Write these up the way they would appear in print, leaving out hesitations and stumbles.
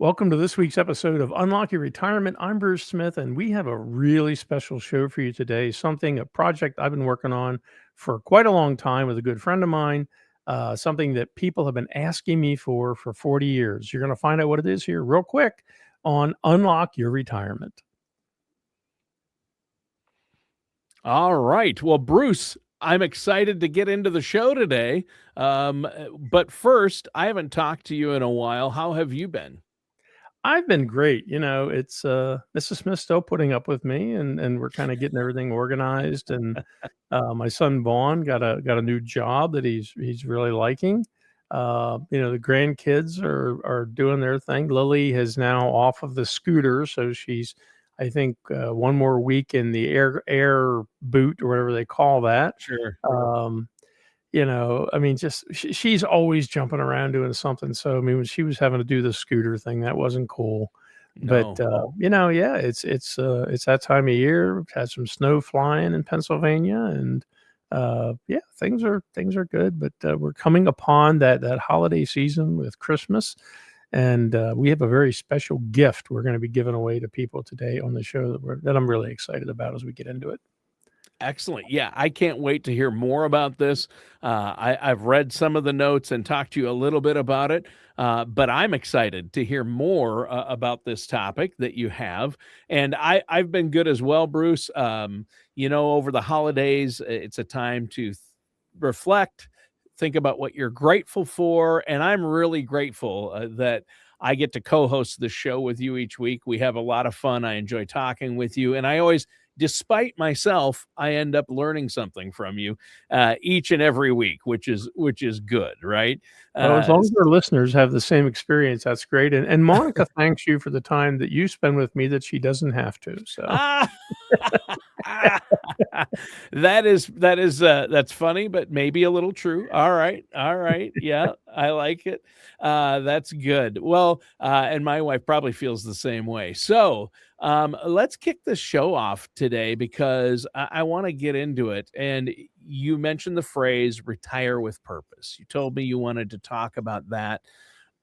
Welcome to this week's episode of Unlock Your Retirement. I'm Bruce Smith, and we have a really special show for you today. A project I've been working on for quite a long time with a good friend of mine, something that people have been asking me for 40 years. You're going to find out what it is here real quick on Unlock Your Retirement. All right. Well, Bruce, I'm excited to get into the show today. But first, I haven't talked to you in a while. How have you been? I've been great. It's Mrs. Smith still putting up with me, and we're kind of getting everything organized. And my son Vaughn got a new job that he's really liking. The grandkids are doing their thing. Lily is now off of the scooter, so she's, I think, one more week in the air boot or whatever they call that. Sure. Just she's always jumping around doing something. So, when she was having to do the scooter thing, that wasn't cool. But, No. yeah, it's that time of year. We've had some snow flying in Pennsylvania, and, yeah, things are good, but, we're coming upon that holiday season with Christmas, and, we have a very special gift we're gonna be giving away to people today on the show that I'm really excited about as we get into it. Excellent. Yeah, I can't wait to hear more about this. I've read some of the notes and talked to you a little bit about it, but I'm excited to hear more about this topic that you have. And I've been good as well, Bruce. Over the holidays, it's a time to reflect, think about what you're grateful for. And I'm really grateful that I get to co host the show with you each week. We have a lot of fun. I enjoy talking with you. And I always, despite myself, I end up learning something from you each and every week, which is good, right? Well, as long as our listeners have the same experience, that's great, and Monica thanks you for the time that you spend with me that she doesn't have to, so. Ah, that's funny, but maybe a little true. All right, yeah, I like it. That's good. Well, and my wife probably feels the same way. So let's kick the show off today because I want to get into it. And you mentioned the phrase "retire with purpose." You told me you wanted to talk about that.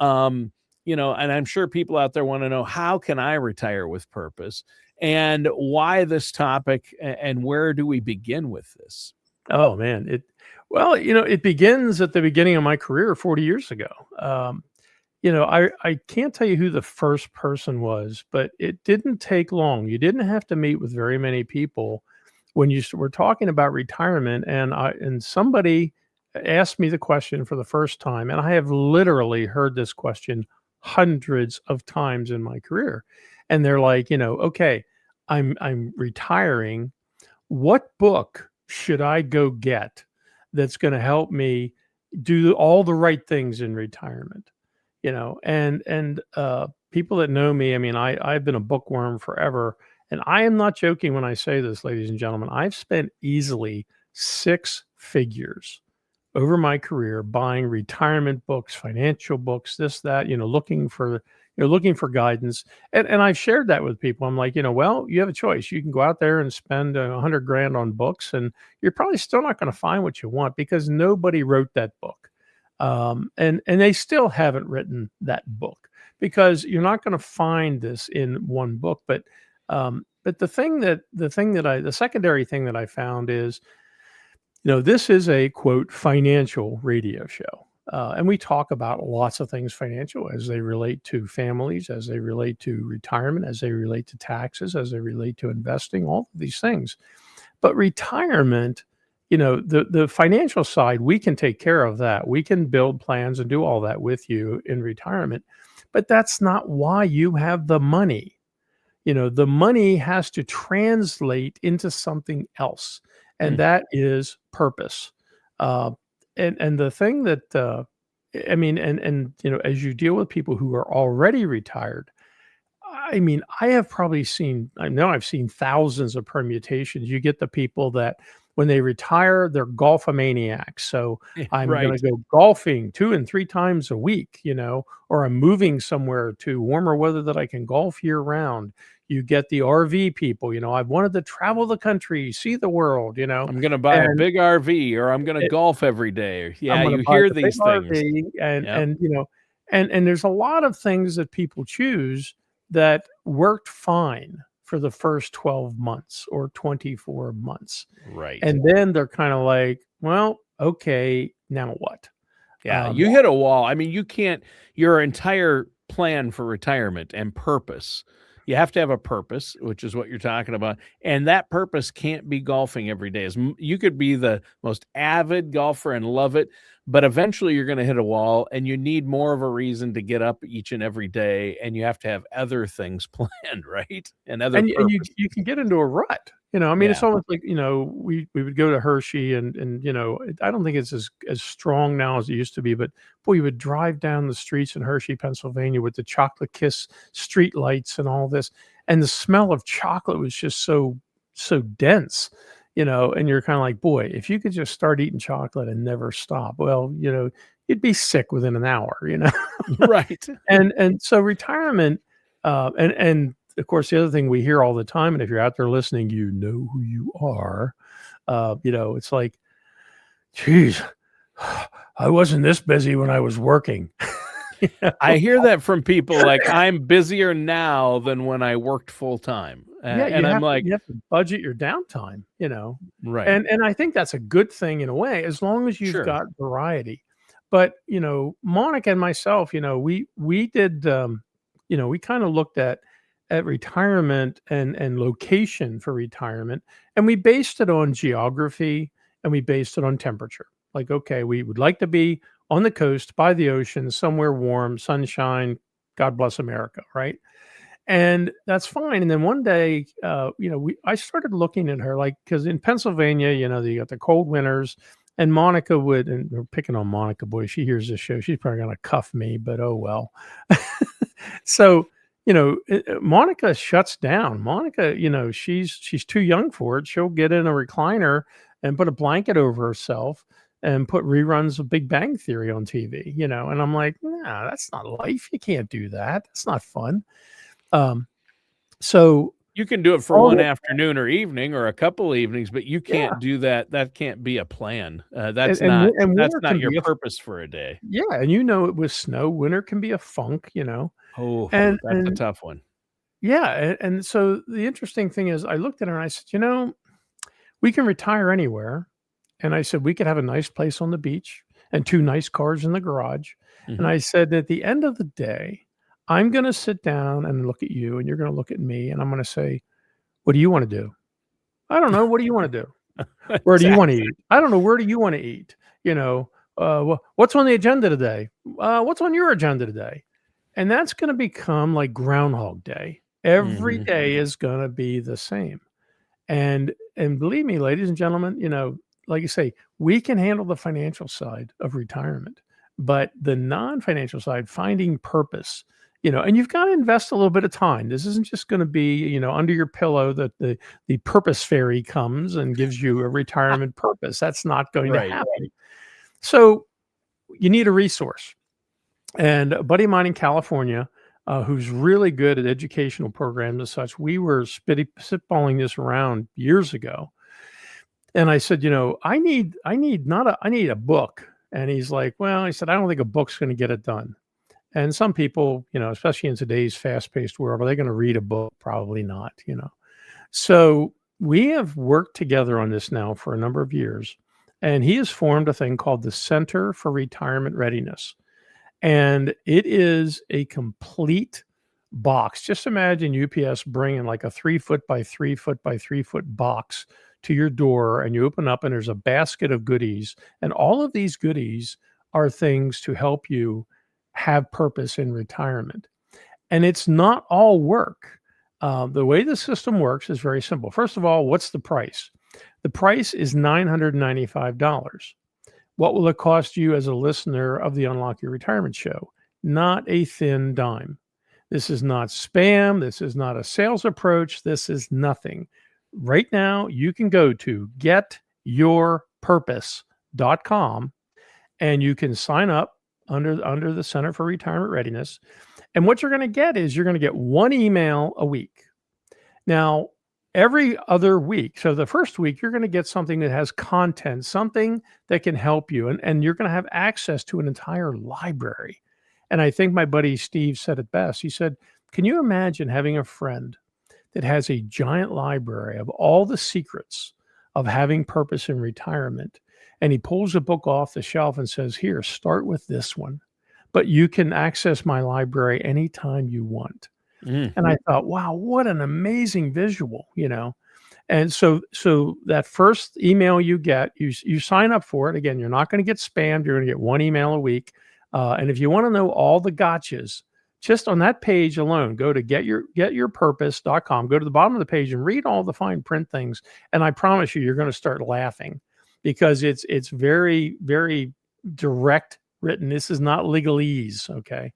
And I'm sure people out there want to know, how can I retire with purpose, and why this topic, and where do we begin with this? Oh, man, it begins at the beginning of my career 40 years ago. I can't tell you who the first person was, but it didn't take long. You didn't have to meet with very many people when were talking about retirement, and somebody asked me the question for the first time, and I have literally heard this question hundreds of times in my career. And they're like, "Okay, I'm retiring. What book should I go get that's gonna help me do all the right things in retirement?" People that know me, I've been a bookworm forever, and I am not joking when I say this, ladies and gentlemen. I've spent easily 6 figures over my career buying retirement books, financial books, this, that, looking for guidance. And I've shared that with people. I'm like, well, you have a choice. You can go out there and spend 100 grand on books, and you're probably still not going to find what you want because nobody wrote that book. And they still haven't written that book because you're not going to find this in one book. But the secondary thing that I found is, this is a quote financial radio show. And we talk about lots of things financial as they relate to families, as they relate to retirement, as they relate to taxes, as they relate to investing, all of these things. But retirement, the financial side, we can take care of that. We can build plans and do all that with you in retirement. But that's not why you have the money. The money has to translate into something else, and Hmm. that is purpose. Uh, and the thing that as you deal with people who are already retired, I know I've seen thousands of permutations. You get the people that when they retire, they're golfomaniacs. So I'm going Right. to go golfing 2 and 3 times a week, or I'm moving somewhere to warmer weather that I can golf year round. You get the RV people, I've wanted to travel the country, see the world, I'm going to buy a and big RV, or I'm going to golf every day. I'm Yeah, gonna you buy hear the big these things. RV Yep. And there's a lot of things that people choose that worked fine for the first 12 months or 24 months. Right. And then they're kind of like, well, okay, now what? Yeah, Um, you hit a wall. I mean, you can't your entire plan for retirement and purpose. You have to have a purpose, which is what you're talking about, and that purpose can't be golfing every day. You could be the most avid golfer and love it, but eventually you're going to hit a wall, and you need more of a reason to get up each and every day, and you have to have other things planned, right? And other and purpose. you can get into a rut. I mean, it's Yeah. almost like, we would go to Hershey and I don't think it's as strong now as it used to be, but boy, you would drive down the streets in Hershey, Pennsylvania with the chocolate kiss street lights and all this, and the smell of chocolate was just so dense, and you're kind of like, boy, if you could just start eating chocolate and never stop, well, you'd be sick within an hour. Right. And so retirement, and of course, the other thing we hear all the time, and if you're out there listening, you know who you are. It's like, geez, I wasn't this busy when I was working. You I know? hear that from people like, "I'm busier now than when I worked full time." Yeah, And I'm like, you have to budget your downtime. "Right. And I think that's a good thing in a way, as long as you've Sure. got variety. But, Monica and myself, we did, we kind of looked at retirement and location for retirement, and we based it on geography and we based it on temperature. Like, okay, we would like to be on the coast by the ocean, somewhere warm, sunshine, God bless America, right? And that's fine. And then one day, I started looking at her, like, because in Pennsylvania, you got the cold winters, and Monica would, and we're picking on Monica, boy, she hears this show, she's probably gonna cuff me, but oh well. So, Monica shuts down. Monica, she's too young for it. She'll get in a recliner and put a blanket over herself and put reruns of Big Bang Theory on TV. And I'm like, nah, that's not life. You can't do that. That's not fun. Um, so You can do it for all one the afternoon or evening or a couple evenings, but you yeah, can't do that. That can't be a plan. and That's and not wi and that's winter not can your be a purpose for a day." yeah, and it with snow, winter can be a funk. Oh, that's a And tough one. yeah, and so the interesting thing is I looked at her and I said, we can retire anywhere. And I said, we could have a nice place on the beach and 2 nice cars in the garage. And Mhm. I said, at the end of the day, I'm gonna sit down and look at you, and you're gonna look at me, and I'm gonna say, "What do you wanna do?" "I don't know. What do you wanna do?" "Where do you wanna Exactly. eat?" "I don't know. Where do you wanna eat?" "What's on the agenda today?" What's on your agenda today?" And that's gonna become like Groundhog Day. Every Mhm. day is gonna be the same. And believe me, ladies and gentlemen, like you say, we can handle the financial side of retirement, but the non-financial side, finding purpose, and you've got to invest a little bit of time. This isn't just going to be, under your pillow that the purpose fairy comes and gives you a retirement purpose. That's not going to Right. happen. So you need a resource. And a buddy of mine in California, who's really good at educational programs and such, we were spitballing this around years ago. And I said, I need a book. And he's like, well, he said, I don't think a book's going to get it done. And some people, especially in today's fast paced world, are they going to read a book? Probably not. So we have worked together on this now for a number of years. And he has formed a thing called the Center for Retirement Readiness. And it is a complete box. Just imagine UPS bringing like a 3 foot by 3 foot by 3 foot box to your door, and you open up, and there's a basket of goodies. And all of these goodies are things to help you have purpose in retirement. And it's not all work. The way the system works is very simple. First of all, what's the price? The price is $995. What will it cost you as a listener of the Unlock Your Retirement show? Not a thin dime. This is not spam. This is not a sales approach. This is nothing. Right now, you can go to getyourpurpose.com and you can sign up under the Center for Retirement Readiness. And what you're going to get is you're going to get one email a week. Now, every other week, so the first week, you're going to get something that has content, something that can help you, and you're going to have access to an entire library. And I think my buddy Steve said it best. He said, "Can you imagine having a friend that has a giant library of all the secrets of having purpose in retirement?" And he pulls a book off the shelf and says, "Here, start with this one, but you can access my library anytime you want." Mm. And I thought, wow, what an amazing visual, you know? And so that first email you get, you sign up for it. Again, you're not going to get spammed. You're going to get one email a week. And if you want to know all the gotchas, just on that page alone, go to getyourpurpose.com. Go to the bottom of the page and read all the fine print things. And I promise you, you're going to start laughing because it's very, very direct written. This is not legalese. Okay.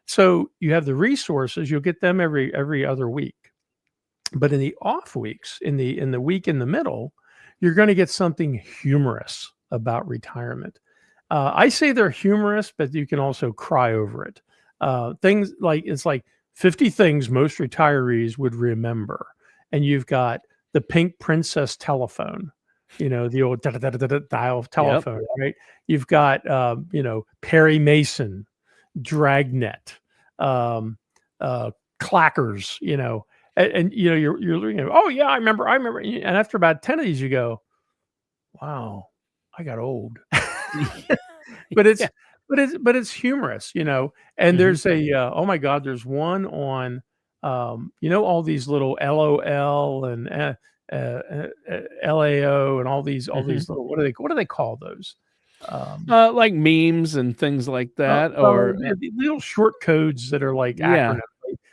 So you have the resources, you'll get them every other week. But in the off weeks, in the week in the middle, you're going to get something humorous about retirement. I say they're humorous, but you can also cry over it. Things like it's like 50 things most retirees would remember, and you've got the pink princess telephone, the old dial Yep. telephone, right? You've got Perry Mason, Dragnet, um, clackers, and you're oh yeah, I remember, and after about 10 of these, you go, wow, I got old. but it's Yeah. but it's humorous, and Mhm. there's oh my God, there's one on all these little LOL and LAO and all these Mhm. little what do they call those? Like memes and things like that, Well, or the little short codes that are like yeah. acronyms.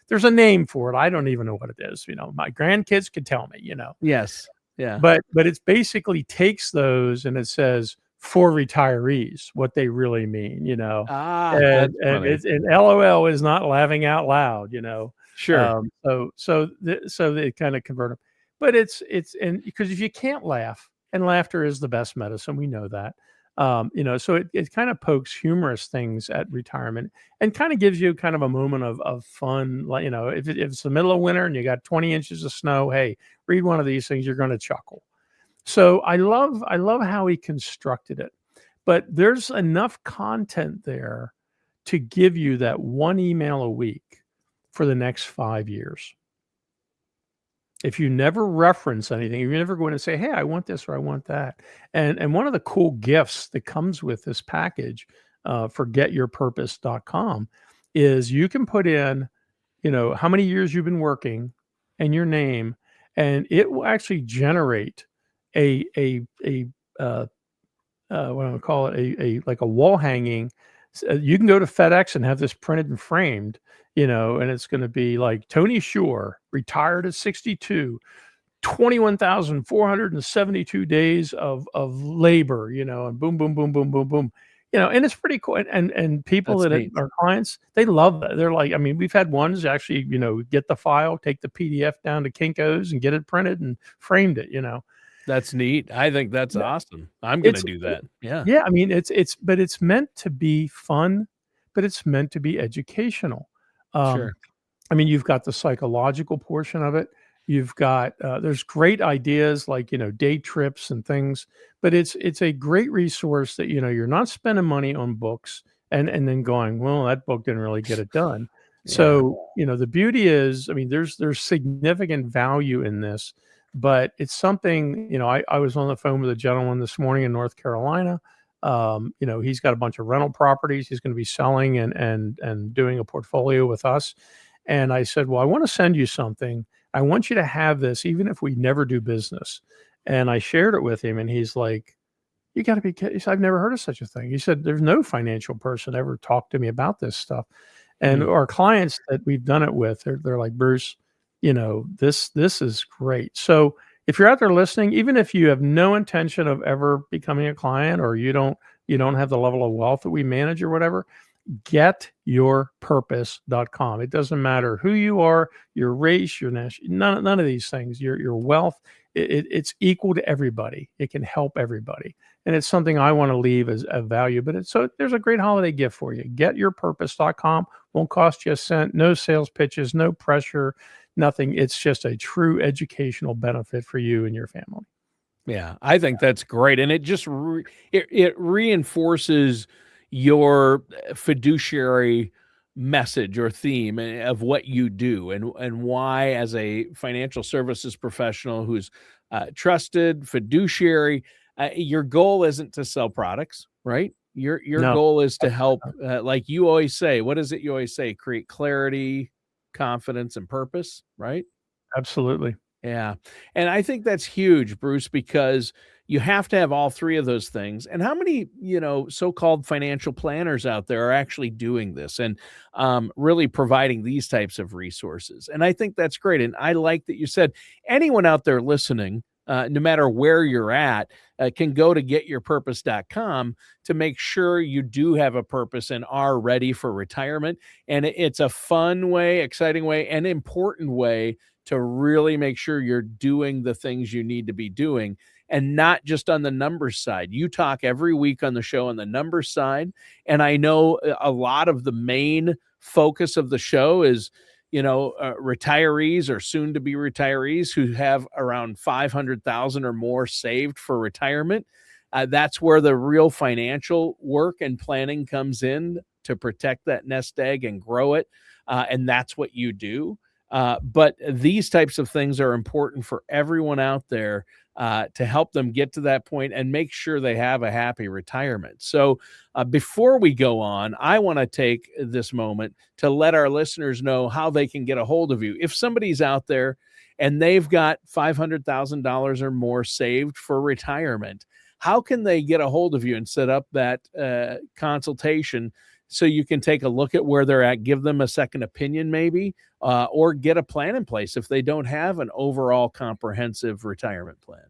There's a name for it. I don't even know what it is. My grandkids could tell me. Yes. Yeah. But it's basically takes those and it says for retirees what they really mean. Ah, And that's and funny. it's and LOL is not laughing out loud. Sure. So they kind of convert them. But it's and because if you can't laugh, and laughter is the best medicine, we know that. So it kind of pokes humorous things at retirement and kind of gives you kind of a moment of fun. Like, if it's the middle of winter and you got 20 inches of snow, hey, read one of these things, you're going to chuckle. So I love how he constructed it. But there's enough content there to give you that one email a week for the next 5 years. If you never reference anything, if you never go in and say, "Hey, I want this or I want that," and one of the cool gifts that comes with this package for getyourpurpose.com is you can put in, how many years you've been working and your name, and it will actually generate a what do I call it, a like a wall hanging. You can go to FedEx and have this printed and framed, and it's going to be like Tony Shore, retired at 62, 21,472 days of labor, and boom, boom, boom, boom, boom, boom. And it's pretty cool. And people That's that neat. are clients, they love that. They're like, I mean, we've had ones actually, get the file, take the PDF down to Kinko's and get it printed and framed it. That's neat. I think that's Yeah. awesome. I'm gonna It's do that. Yeah. yeah, I mean, it's meant to be fun, but it's meant to be educational. Um, Sure. I mean, you've got the psychological portion of it. You've got there's great ideas like day trips and things, but it's a great resource that you're not spending money on books and then going, well, that book didn't really get it done. Yeah. So the beauty is, I mean, there's significant value in this, but it's something I was on the phone with a gentleman this morning in North Carolina. He's got a bunch of rental properties. He's going to be selling and doing a portfolio with us. And I said, well, I want to send you something. I want you to have this, even if we never do business. And I shared it with him, and he's like, you got to be kidding. He said, I've never heard of such a thing. He said, there's no financial person ever talked to me about this stuff. And Mm. our clients that we've done it with, they're like, Bruce, this is great. So if you're out there listening, even if you have no intention of ever becoming a client or you don't have the level of wealth that we manage or whatever, getyourpurpose.com. It doesn't matter who you are, your race, your nation, none of these things, your wealth, it's equal to everybody. It can help everybody. And it's something I want to leave as a value, but there's a great holiday gift for you. Getyourpurpose.com won't cost you a cent, no sales pitches, no pressure, nothing. It's just a true educational benefit for you and your family. Yeah, I think that's great, and it just it reinforces, your fiduciary message or theme of what you do, and why, as a financial services professional who's trusted fiduciary, your goal isn't to sell products, right? Your No, goal is to absolutely help, not. like you always say, what is it you always say? Create clarity, confidence, and purpose, right? Absolutely. Yeah. And I think that's huge, Bruce, because you have to have all three of those things. And how many, so-called financial planners out there are actually doing this and really providing these types of resources? And I think that's great. And I like that you said anyone out there listening, no matter where you're at, can go to getyourpurpose.com to make sure you do have a purpose and are ready for retirement. And it's a fun way, exciting way, and important way to really make sure you're doing the things you need to be doing, and not just on the numbers side. You talk every week on the show on the numbers side. And I know a lot of the main focus of the show is, retirees or soon to be retirees who have around 500,000 or more saved for retirement. That's where the real financial work and planning comes in to protect that nest egg and grow it. And that's what you do. But these types of things are important for everyone out there to help them get to that point and make sure they have a happy retirement. So before we go on, I want to take this moment to let our listeners know how they can get a hold of you. If somebody's out there and they've got $500,000 or more saved for retirement, how can they get a hold of you and set up that consultation so you can take a look at where they're at, give them a second opinion maybe, or get a plan in place if they don't have an overall comprehensive retirement plan?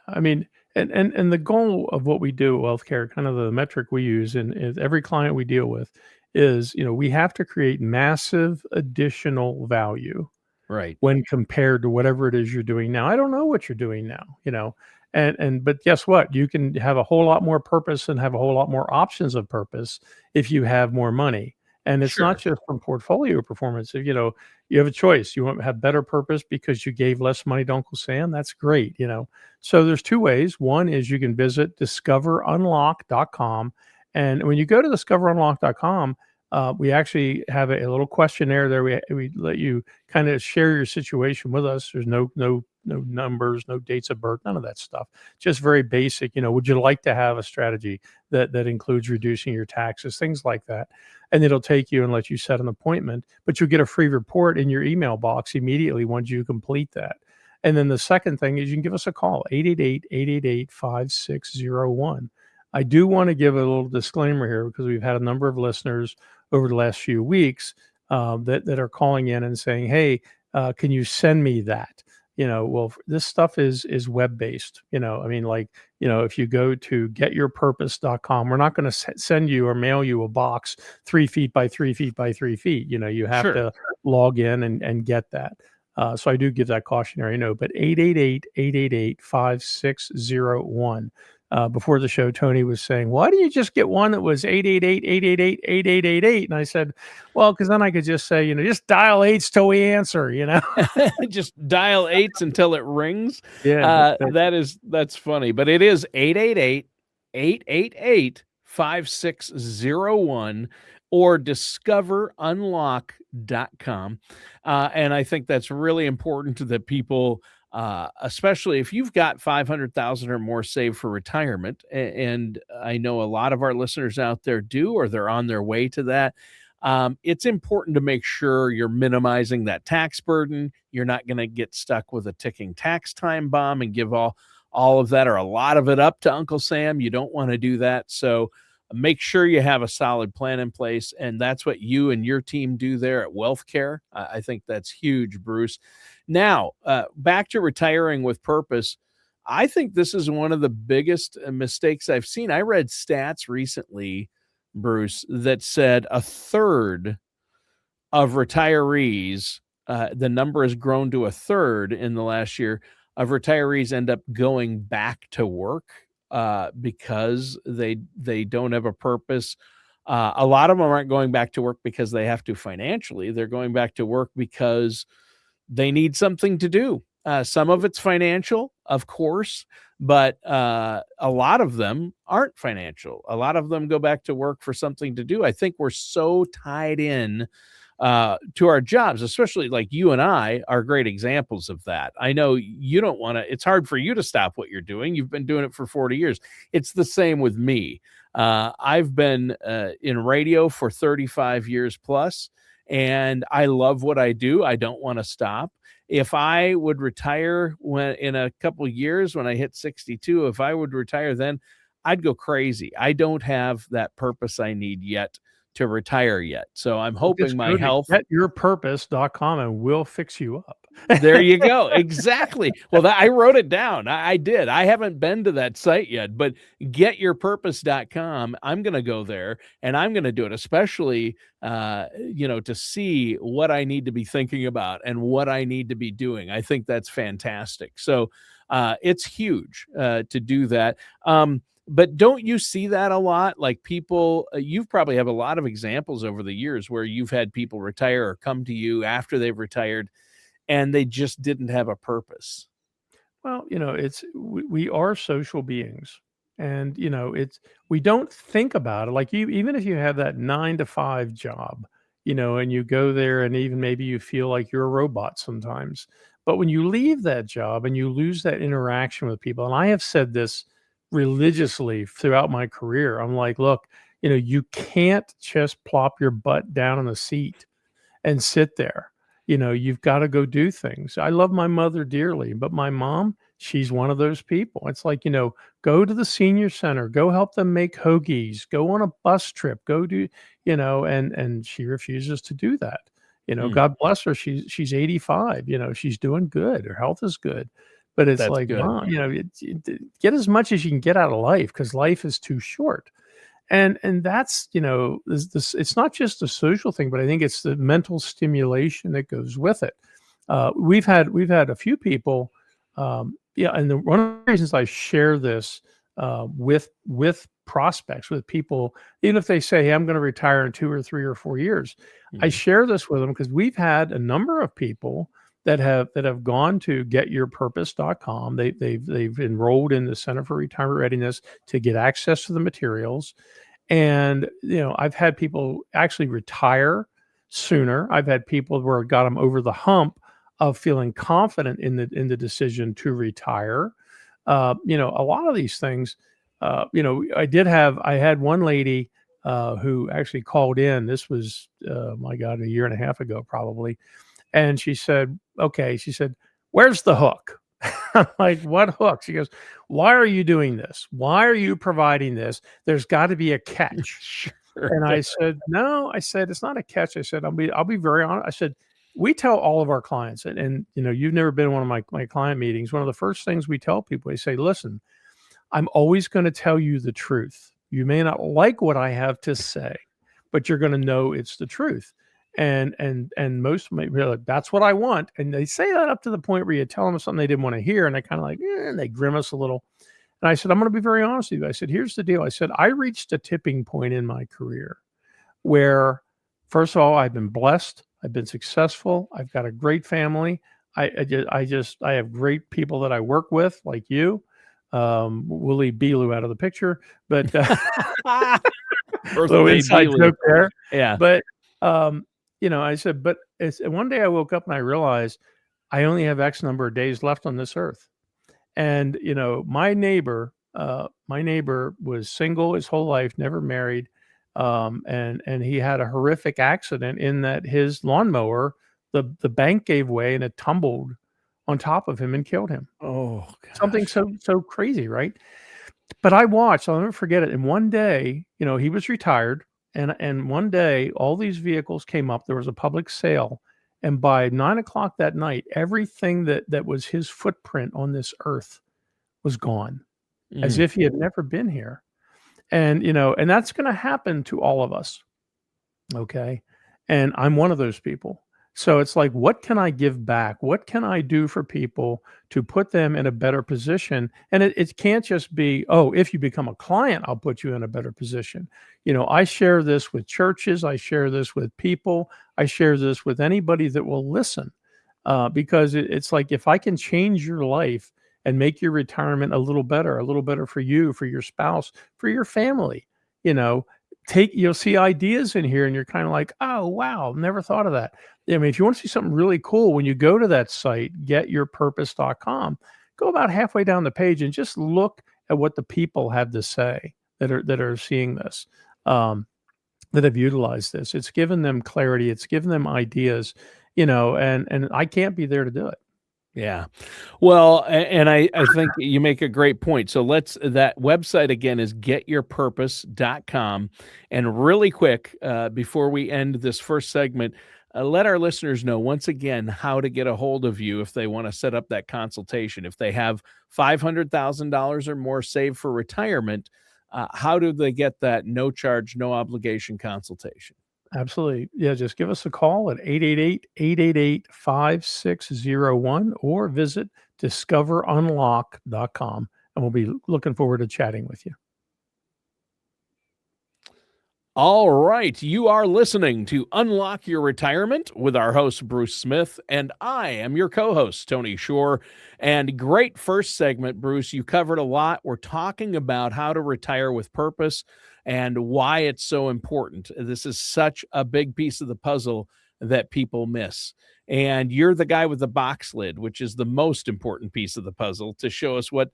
I mean, and the goal of what we do at WealthCare, kind of the metric we use in every client we deal with is, we have to create massive additional value Right. when compared to whatever it is you're doing now. I don't know what you're doing now. And but guess what? You can have a whole lot more purpose and have a whole lot more options of purpose if you have more money. And it's not Sure. just from portfolio performance. You have a choice. You want to have better purpose because you gave less money to Uncle Sam. That's great. So there's two ways. One is you can visit discoverunlock.com. And when you go to discoverunlock.com, we actually have a little questionnaire there. We let you kind of share your situation with us. There's no numbers, no dates of birth, none of that stuff. Just very basic. Would you like to have a strategy that includes reducing your taxes, things like that? And it'll take you and let you set an appointment, but you'll get a free report in your email box immediately once you complete that. And then the second thing is you can give us a call, 888-888-5601. I do want to give a little disclaimer here because we've had a number of listeners over the last few weeks that are calling in and saying, "Hey, can you send me that?" Well, this stuff is web based. I mean, like, if you go to getyourpurpose.com, we're not going to send you or mail you a box 3 feet by 3 feet by 3 feet. You have Sure. to log in and get that. So I do give that cautionary note, but 888-888-5601. Before the show, Tony was saying, why do you just get one that was 888-888-8888? And I said, well, because then I could just say, just dial eights till we answer. Just dial eights until it rings. Yeah, That's funny, but it is 888-888-5601 or discoverunlock.com. And I think that's really important to the people, especially if you've got 500,000 or more saved for retirement. And I know a lot of our listeners out there do, or they're on their way to that. It's important to make sure you're minimizing that tax burden. You're not going to get stuck with a ticking tax time bomb and give all of that or a lot of it up to Uncle Sam. You don't want to do that. So make sure you have a solid plan in place. And that's what you and your team do there at WealthCare. I think that's huge, Bruce. Now, back to retiring with purpose. I think this is one of the biggest mistakes I've seen. I read stats recently, Bruce, that said a third of retirees, the number has grown to a third in the last year, of retirees end up going back to work because they don't have a purpose. A lot of them aren't going back to work because they have to financially. They're going back to work because they need something to do. Some of it's financial, of course, but a lot of them aren't financial. A lot of them go back to work for something to do. I think we're so tied in to our jobs, especially like you and I are great examples of that. I know you don't want to, it's hard for you to stop what you're doing. You've been doing it for 40 years. It's the same with me. I've been in radio for 35 years plus, and I love what I do. I don't want to stop. If I would retire when in a couple of years, when I hit 62, if I would retire then, I'd go crazy. I don't have that purpose I need yet to retire yet. So I'm hoping Just my go to health. getyourpurpose.com and we'll fix you up. There you go. Exactly. Well, I wrote it down. I did. I haven't been to that site yet, but getyourpurpose.com. I'm going to go there and I'm going to do it, especially, to see what I need to be thinking about and what I need to be doing. I think that's fantastic. So it's huge to do that. But don't you see that a lot? Like people, you've probably have a lot of examples over the years where you've had people retire or come to you after they've retired and they just didn't have a purpose. Well, we are social beings, and it's we don't think about it like you. Even if you have that 9 to 5 job, and you go there, and even maybe you feel like you're a robot sometimes. But when you leave that job and you lose that interaction with people, and I have said this religiously throughout my career, I'm like, look, you can't just plop your butt down in the seat and sit there. You've got to go do things. I love my mother dearly, but my mom, she's one of those people. It's like, go to the senior center, go help them make hoagies, go on a bus trip, go do, and she refuses to do that. Mm, God bless her. She's 85, she's doing good. Her health is good. But it's that's like, good. mom, get as much as you can get out of life because life is too short. And that's, this it's not just a social thing, but I think it's the mental stimulation that goes with it. We've had a few people, and one of the reasons I share this with prospects, with people, even if they say, "Hey, I'm going to retire in 2 or 3 or 4 years," I Mhm. share this with them because we've had a number of people that have gone to getyourpurpose.com. They've enrolled in the Center for Retirement Readiness to get access to the materials. And, I've had people actually retire sooner. I've had people where it got them over the hump of feeling confident in the decision to retire. A lot of these things, I had one lady who actually called in. This was, my God, a year and a half ago, probably. And she said, okay, she said, "Where's the hook?" I'm like, "What hook?" She goes, "Why are you doing this? Why are you providing this? There's got to be a catch." Sure. And I said, "No," I said, "It's not a catch." I said, I'll be very honest. I said, "We tell all of our clients, and you've never been in one of my client meetings. One of the first things we tell people, we say, listen, I'm always going to tell you the truth. You may not like what I have to say, but you're going to know it's the truth." And most may be like, "That's what I want." And they say that up to the point where you tell them something they didn't want to hear, and they kind of like, and they grimace a little. And I said, "I'm going to be very honest with you." I said, "Here's the deal." I said, "I reached a tipping point in my career where, first of all, I've been blessed. I've been successful. I've got a great family. I have great people that I work with, like you. We'll leave Belu out of the picture, but little Birthday inside Beelu. joke there. Yeah. But I said, but one day I woke up and I realized I only have X number of days left on this earth. And my neighbor was single his whole life, never married, and he had a horrific accident in that his lawnmower, the bank gave way and it tumbled on top of him and killed him. Oh Something gosh. so crazy, right? But I watched, I'll never forget it. And one day, he was retired, and one day all these vehicles came up. There was a public sale, and by 9 o'clock that night, everything that was his footprint on this earth was gone, as Mm. if he had never been here. And that's gonna happen to all of us, okay? And I'm one of those people. So it's like, what can I give back? What can I do for people to put them in a better position? And it can't just be, oh, if you become a client, I'll put you in a better position. I share this with churches, I share this with people, I share this with anybody that will listen. Because it's like, if I can change your life and make your retirement a little better for you, for your spouse, for your family. You know, you'll see ideas in here and you're kind of like, oh, wow, never thought of that. I mean, if you want to see something really cool, when you go to that site, getyourpurpose.com, go about halfway down the page and just look at what the people have to say that are seeing this. Um, that have utilized this. It's given them clarity, it's given them ideas, and I can't be there to do it. Yeah. Well, and I think you make a great point. So that website again is getyourpurpose.com. And really quick, before we end this first segment, let our listeners know once again how to get a hold of you if they want to set up that consultation. If they have $500,000 or more saved for retirement, how do they get that no charge, no obligation consultation? Absolutely. Yeah, just give us a call at 888-888-5601 or visit discoverunlock.com, and we'll be looking forward to chatting with you. All right. You are listening to Unlock Your Retirement with our host, Bruce Smith, and I am your co host, Tony Shore. And great first segment, Bruce. You covered a lot. We're talking about how to retire with purpose and why it's so important. This is such a big piece of the puzzle that people miss. And you're the guy with the box lid, which is the most important piece of the puzzle to show us what,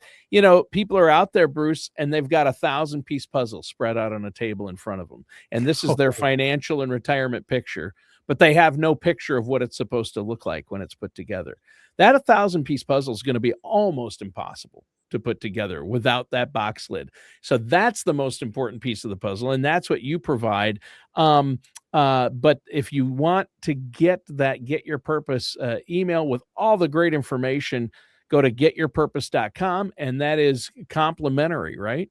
people are out there, Bruce, and they've got 1,000-piece puzzle spread out on a table in front of them. And this is their financial and retirement picture, but they have no picture of what it's supposed to look like when it's put together. That 1,000-piece puzzle is going to be almost impossible to put together without that box lid. So that's the most important piece of the puzzle, and that's what you provide. But if you want to get Your Purpose email with all the great information, go to getyourpurpose.com, and that is complimentary, right?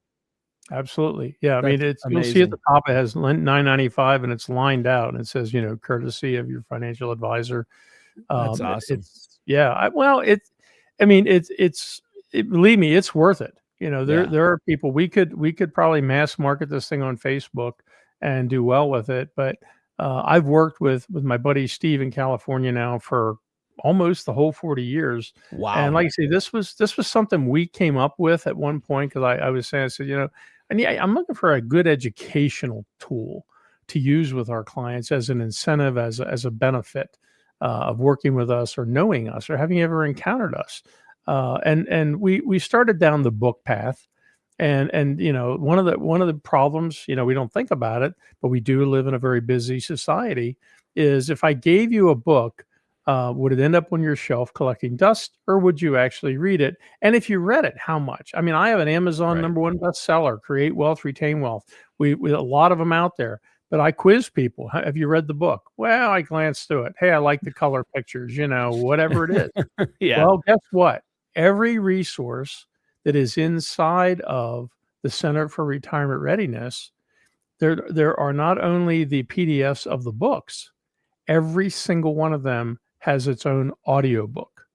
Absolutely. Yeah, I That's mean, you'll see at amazing. the top, it has $9.95 and it's lined out and it says, courtesy of your financial advisor. That's awesome. It's yeah, I mean, believe me, it's worth it. Yeah. There are people we could probably mass market this thing on Facebook and do well with it, but I've worked with my buddy Steve in California now for almost the whole 40 years. And Wow. like I say, this was something we came up with at one point because I was saying, I said, I'm looking for a good educational tool to use with our clients as an incentive, as a benefit of working with us or knowing us or having ever encountered us. And we started down the book path. And one of the problems, we don't think about it, but we do live in a very busy society, is if I gave you a book, would it end up on your shelf collecting dust, or would you actually read it? And if you read it, how much? I mean, I have an Amazon Right. #1 bestseller, Create Wealth, Retain Wealth. We a lot of them out there, but I quiz people. Have you read the book? Well, I glanced through it. Hey, I like the color pictures, whatever it is. Yeah. Well, guess what? Every resource that is inside of the Center for Retirement Readiness, there are not only the PDFs of the books, every single one of them has its own audiobook.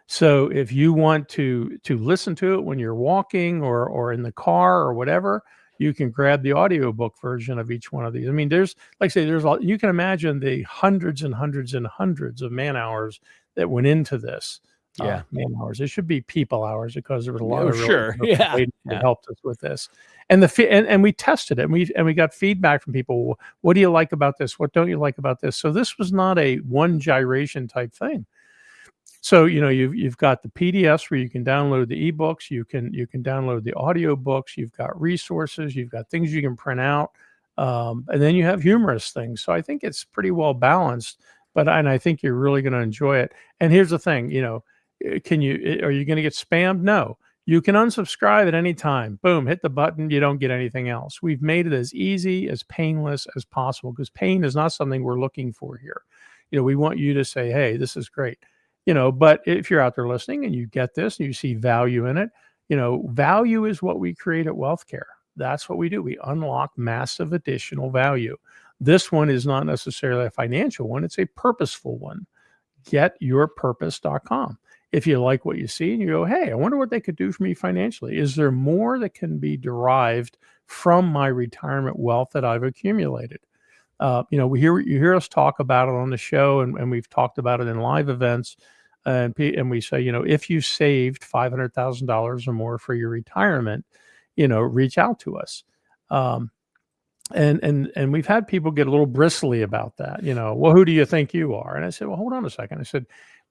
So if you want to listen to it when you're walking or in the car or whatever, you can grab the audiobook version of each one of these. I mean, there's like I say, you can imagine the hundreds and hundreds and hundreds of man hours that went into this. Yeah. Man hours. It should be people hours because there was a lot Oh, of really sure. Yeah. ladies that Yeah. helped us with this. And we tested it and we got feedback from people. What do you like about this? What don't you like about this? So this was not a one gyration type thing. So, you've got the PDFs where you can download the ebooks, you can download the audio books, you've got resources, you've got things you can print out, and then you have humorous things. So I think it's pretty well balanced, and I think you're really going to enjoy it. And here's the thing, are you going to get spammed? No. You can unsubscribe at any time. Boom, hit the button. You don't get anything else. We've made it as easy, as painless as possible because pain is not something we're looking for here. We want you to say, hey, this is great. But if you're out there listening and you get this and you see value in it, value is what we create at WealthKare. That's what we do. We unlock massive additional value. This one is not necessarily a financial one, it's a purposeful one. Getyourpurpose.com. If you like what you see and you go, hey, I wonder what they could do for me financially. Is there more that can be derived from my retirement wealth that I've accumulated? You hear us talk about it on the show, and we've talked about it in live events. And we say, if you saved $500,000 or more for your retirement, reach out to us. Um, and we've had people get a little bristly about that, well, who do you think you are? And I said, well, hold on a second. I said,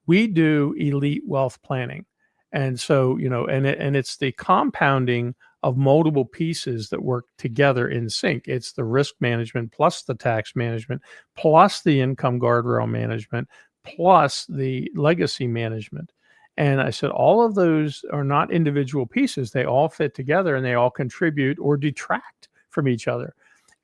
we do elite wealth planning. And so, and it's the compounding of multiple pieces that work together in sync. It's the risk management plus the tax management plus the income guardrail management plus the legacy management. And I said, all of those are not individual pieces. They all fit together and they all contribute or detract from each other.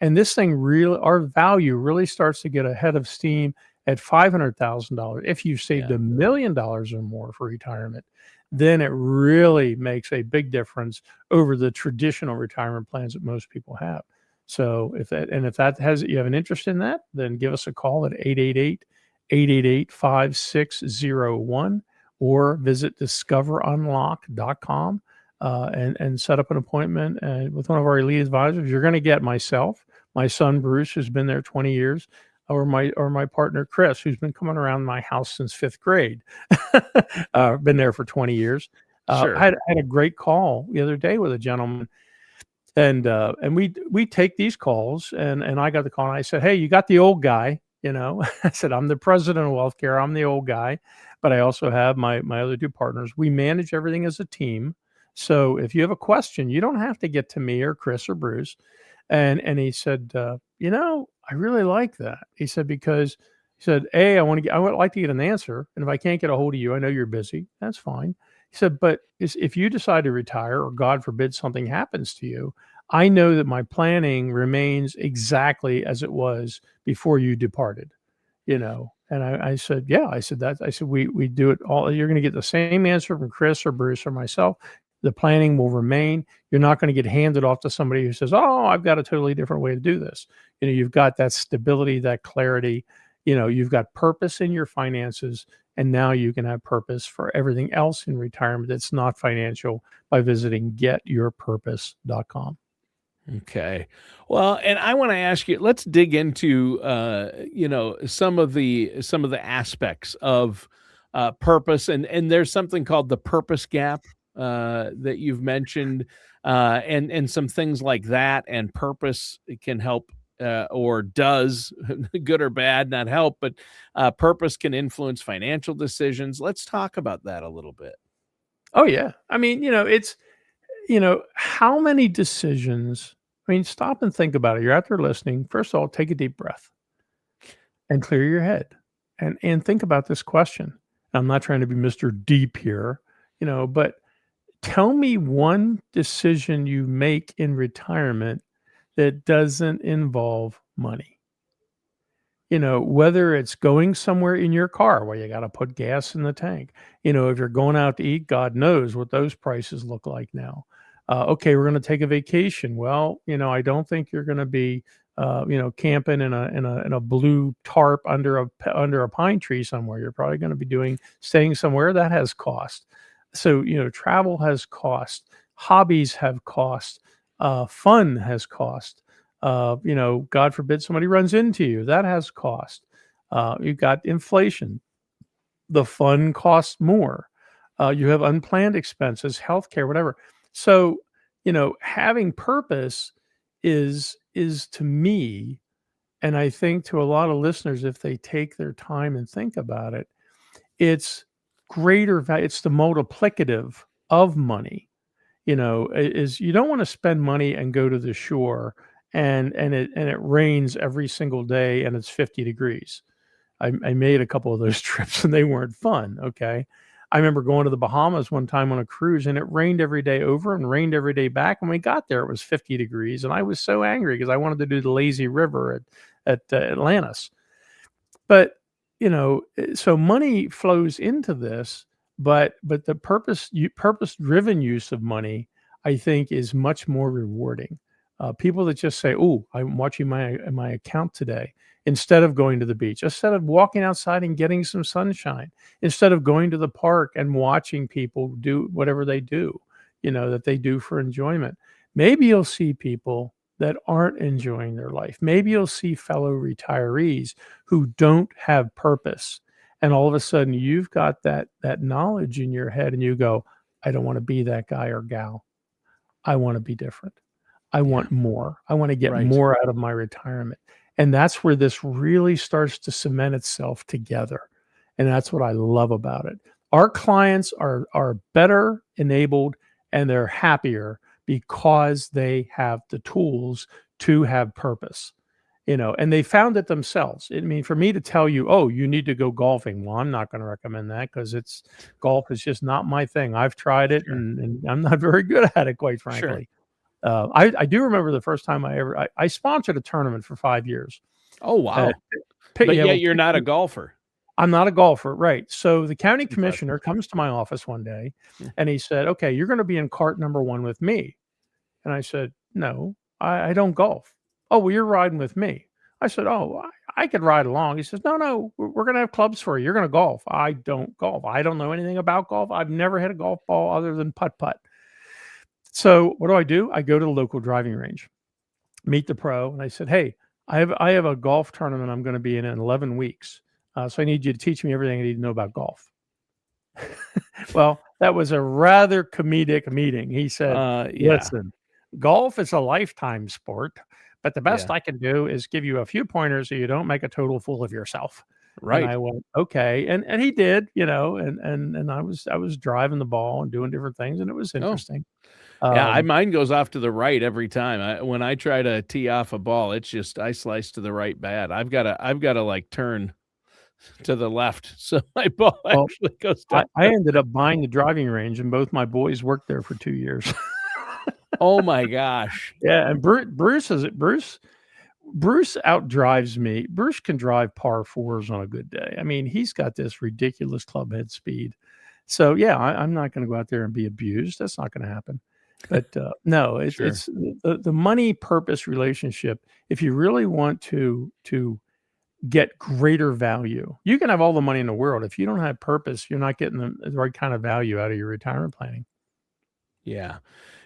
And this thing really, our value really starts to get ahead of steam at $500,000. If you've saved Yeah. $1 million or more for retirement, then it really makes a big difference over the traditional retirement plans that most people have. So if that has, you have an interest in that, then give us a call at 888-888-5601 or visit discoverunlock.com and set up an appointment with one of our elite advisors. You're going to get myself, my son Bruce, who's been there 20 years, or my partner Chris, who's been coming around my house since fifth grade, been there for 20 years. I Sure. had a great call the other day with a gentleman, and we take these calls, and I got the call, and I said, hey, you got the old guy, I said, I'm the president of WealthKare, I'm the old guy, but I also have my other two partners. We manage everything as a team. So if you have a question, you don't have to get to me or Chris or Bruce. And he said, I really like that. He said, because he said, A, I would like to get an answer. And if I can't get a hold of you, I know you're busy. That's fine. He said, but if you decide to retire or God forbid something happens to you, I know that my planning remains exactly as it was before you departed, And I said, yeah, I said, we do it all. You're going to get the same answer from Chris or Bruce or myself. The planning will remain. You're not going to get handed off to somebody who says, oh, I've got a totally different way to do this. You've got that stability, that clarity, you've got purpose in your finances. And now you can have purpose for everything else in retirement that's not financial by visiting getyourpurpose.com. Okay. Well, and I want to ask you, let's dig into some of the aspects of purpose, and there's something called the purpose gap that you've mentioned, and some things like that, and purpose can help or does, good or bad, not help, but purpose can influence financial decisions. Let's talk about that a little bit. Oh, yeah. I mean, how many decisions, I mean, stop and think about it. You're out there listening. First of all, take a deep breath and clear your head and think about this question. I'm not trying to be Mr. Deep here, but tell me one decision you make in retirement that doesn't involve money. Whether it's going somewhere in your car where you got to put gas in the tank, if you're going out to eat, God knows what those prices look like now. Okay, we're going to take a vacation. Well, I don't think you're going to be, camping in a blue tarp under a pine tree somewhere. You're probably going to be staying somewhere that has cost. So, travel has cost, hobbies have cost, fun has cost. God forbid somebody runs into you, that has cost. You've got inflation. The fun costs more. You have unplanned expenses, healthcare, whatever. So, having purpose is to me, and I think to a lot of listeners, if they take their time and think about it, it's greater value. It's the multiplicative of money. Is you don't want to spend money and go to the shore and it rains every single day and it's 50 degrees. I made a couple of those trips and they weren't fun. Okay. I remember going to the Bahamas one time on a cruise and it rained every day over and rained every day back. When we got there, it was 50 degrees. And I was so angry because I wanted to do the lazy river at Atlantis. But, so money flows into this, but the purpose-driven use of money, I think, is much more rewarding. People that just say, "Oh, I'm watching my account today," instead of going to the beach, instead of walking outside and getting some sunshine, instead of going to the park and watching people do whatever they do, that they do for enjoyment. Maybe you'll see people that aren't enjoying their life. Maybe you'll see fellow retirees who don't have purpose. And all of a sudden you've got that knowledge in your head and you go, I don't want to be that guy or gal. I want to be different. I Yeah. want more. I want to get Right. more out of my retirement. And that's where this really starts to cement itself together. And that's what I love about it. Our clients are better enabled and they're happier because they have the tools to have purpose. And they found it themselves. I mean, for me to tell you, oh, you need to go golfing. Well, I'm not going to recommend that because golf is just not my thing. I've tried it Sure. and I'm not very good at it, quite Sure. frankly. I do remember the first time I sponsored a tournament for 5 years. Oh, Uh, wow. pick, But yeah, yet well, you're pick, not a golfer. I'm not a golfer, right? So the county It's impressive. commissioner comes to my office one day, Yeah. and he said, "Okay, you're going to be in cart number one with me." And I said, "No, I don't golf." "Oh, well, you're riding with me." I said, "Oh, I could ride along." He says, "No, no, we're going to have clubs for you. You're going to golf." I don't golf. I don't know anything about golf. I've never hit a golf ball other than putt putt. So what do? I go to the local driving range, meet the pro, and I said, "Hey, I have a golf tournament I'm going to be in 11 weeks. So I need you to teach me everything I need to know about golf." Well, that was a rather comedic meeting. He said, Yeah. "Listen, golf is a lifetime sport, but the best Yeah. I can do is give you a few pointers so you don't make a total fool of yourself." And Right. I went, "Okay." And he did, and I was driving the ball and doing different things, and it was Oh, interesting. yeah, Um, mine goes off to the right every time. When I try to tee off a ball, it's just I slice to the right bad. I've gotta, like, turn to the left so my ball well, actually goes I down I the ended up buying the driving range, and both my boys worked there for 2 years. Oh my gosh. Yeah, and Bruce outdrives me. Bruce can drive par fours on a good day. I mean, he's got this ridiculous club head speed. So yeah, I'm not going to go out there and be abused. That's not going to happen. But no, Sure. it's the money purpose relationship. If you really want to get greater value, you can have all the money in the world. If you don't have purpose, you're not getting the right kind of value out of your retirement planning. Yeah.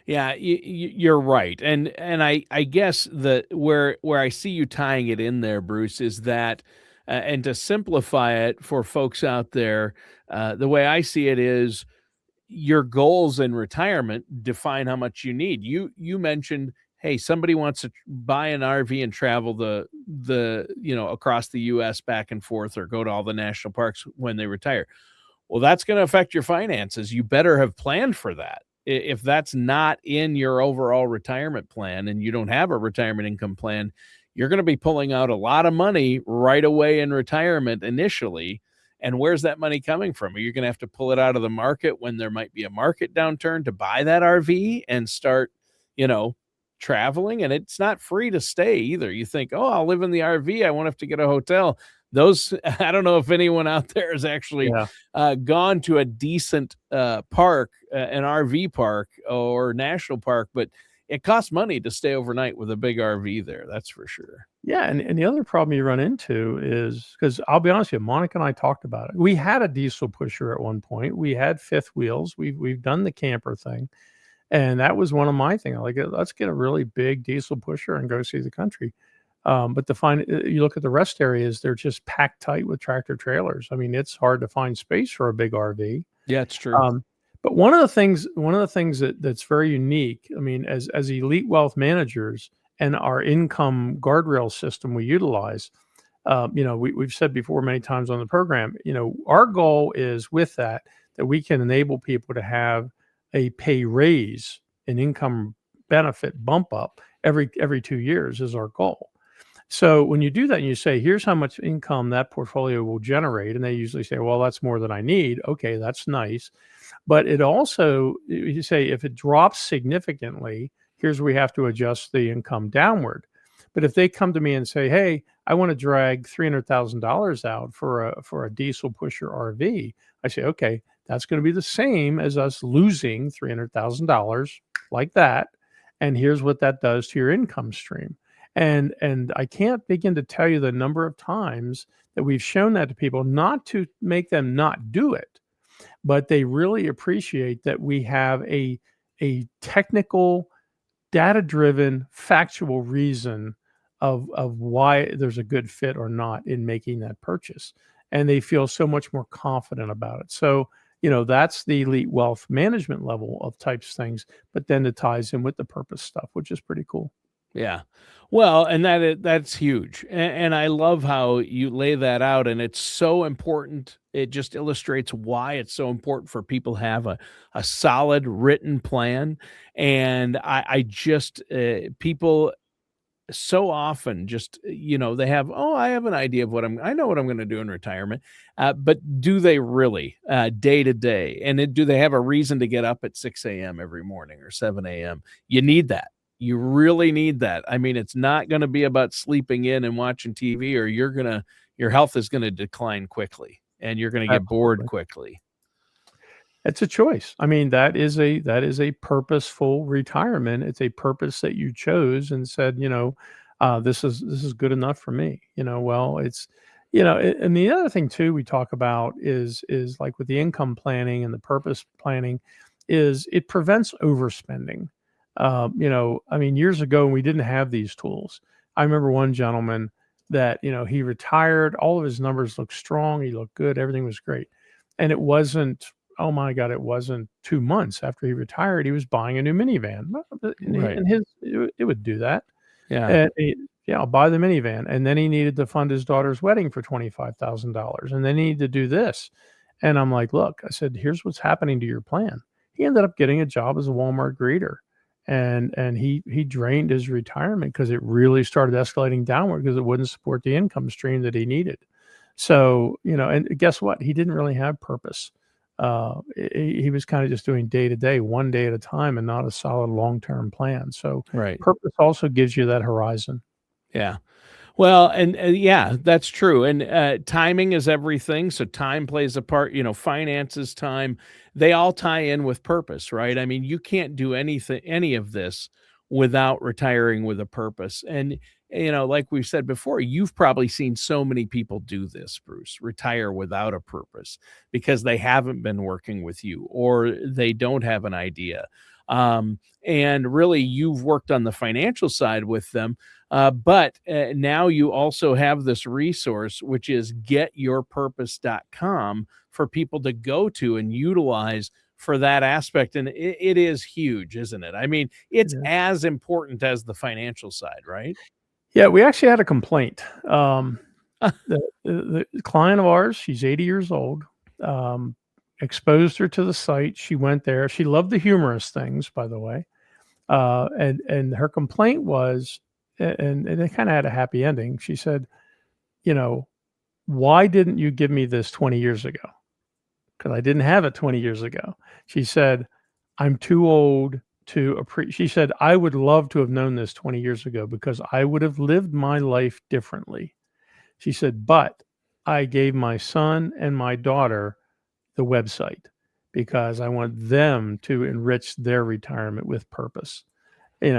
Yeah, you're right, and I guess where I see you tying it in there, Bruce, is that, and to simplify it for folks out there, the way I see it is your goals in retirement define how much you need. You mentioned, hey, somebody wants to buy an RV and travel the across the U.S. back and forth, or go to all the national parks when they retire. Well, that's going to affect your finances. You better have planned for that. If that's not in your overall retirement plan and you don't have a retirement income plan, you're going to be pulling out a lot of money right away in retirement initially. And where's that money coming from? Are you going to have to pull it out of the market when there might be a market downturn to buy that RV and start, you know, traveling? And it's not free to stay either. You think, oh, I'll live in the RV. I won't have to get a hotel. Those, I don't know if anyone out there has actually Yeah. gone to a decent park, an RV park or national park, but it costs money to stay overnight with a big RV there. That's for sure. Yeah, and the other problem you run into is because I'll be honest with you, Monica and I talked about it. We had a diesel pusher at one point. We had fifth wheels. We've done the camper thing, and that was one of my things. Like, let's get a really big diesel pusher and go see the country. But you look at the rest areas, they're just packed tight with tractor trailers. I mean, it's hard to find space for a big RV. Yeah, it's true. But one of the things that's very unique, I mean, as elite wealth managers and our income guardrail system we utilize, we've said before many times on the program, our goal is with that we can enable people to have a pay raise, an income benefit bump up every 2 years is our goal. So when you do that and you say, here's how much income that portfolio will generate, and they usually say, well, that's more than I need. Okay, that's nice. But it also, you say, if it drops significantly, here's where we have to adjust the income downward. But if they come to me and say, hey, I want to drag $300,000 out for a diesel pusher RV, I say, okay, that's going to be the same as us losing $300,000 like that. And here's what that does to your income stream. And I can't begin to tell you the number of times that we've shown that to people, not to make them not do it, but they really appreciate that we have a technical, data-driven, factual reason of why there's a good fit or not in making that purchase. and they feel so much more confident about it. So, that's the elite wealth management level of types things, but then it ties in with the purpose stuff, which is pretty cool. Yeah. Well, and that's huge. And I love how you lay that out, and it's so important. It just illustrates why it's so important for people to have a solid written plan. And I just people so often just they have, oh, I have an idea of I know what I'm going to do in retirement, but do they really day to day, and do they have a reason to get up at 6 a.m. every morning or 7 a.m.? You need that. You really need that. I mean, it's not going to be about sleeping in and watching TV, or your health is going to decline quickly, and you're going to get bored Absolutely. quickly. It's a choice. I mean, that is a purposeful retirement. It's a purpose that you chose and said, this is good enough for me. Well, it's and the other thing too we talk about is like with the income planning and the purpose planning is it prevents overspending. I mean, years ago when we didn't have these tools, I remember one gentleman that, he retired, all of his numbers looked strong, he looked good, everything was great. And it wasn't, oh my God, it wasn't 2 months after he retired, he was buying a new minivan. And he Right. and his it would do that. Yeah. And yeah, I'll buy the minivan, and then he needed to fund his daughter's wedding for $25,000, and then he needed to do this. And I'm like, "Look," I said, "here's what's happening to your plan." He ended up getting a job as a Walmart greeter, and he drained his retirement because it really started escalating downward because it wouldn't support the income stream that he needed. So, and guess what? He didn't really have purpose. He was kinda just doing day to day, one day at a time, and not a solid long-term plan. So, Right. purpose also gives you that horizon. Yeah. Well, and yeah, that's true. And timing is everything. So time plays a part. Finances, time, they all tie in with purpose, right? I mean, you can't do any of this without retiring with a purpose. And like we've said before, you've probably seen so many people do this, Bruce, retire without a purpose because they haven't been working with you or they don't have an idea. And really, you've worked on the financial side with them, but now you also have this resource, which is getyourpurpose.com for people to go to and utilize for that aspect. And it is huge, isn't it? I mean, it's Yeah. as important as the financial side, right? Yeah, we actually had a complaint. The client of ours, she's 80 years old, um, exposed her to the site. She went there. She loved the humorous things, by the way. And her complaint was, and it kinda had a happy ending. She said, you know, "Why didn't you give me this 20 years ago? Because I didn't have it 20 years ago." She said, "I'm too old to appreciate." She said, "I would love to have known this 20 years ago because I would have lived my life differently." She said, "But I gave my son and my daughter the website because I want them to enrich their retirement with purpose." And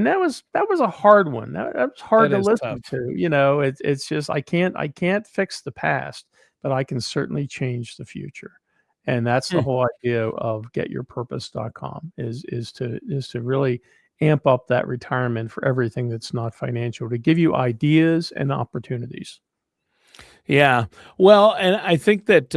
that was a hard one. That was hard That to is listen tough. to. It's just I can't fix the past, but I can certainly change the future. And that's the Hmm. whole idea of getyourpurpose.com is to really amp up that retirement for everything that's not financial, to give you ideas and opportunities. Yeah. Well, and I think that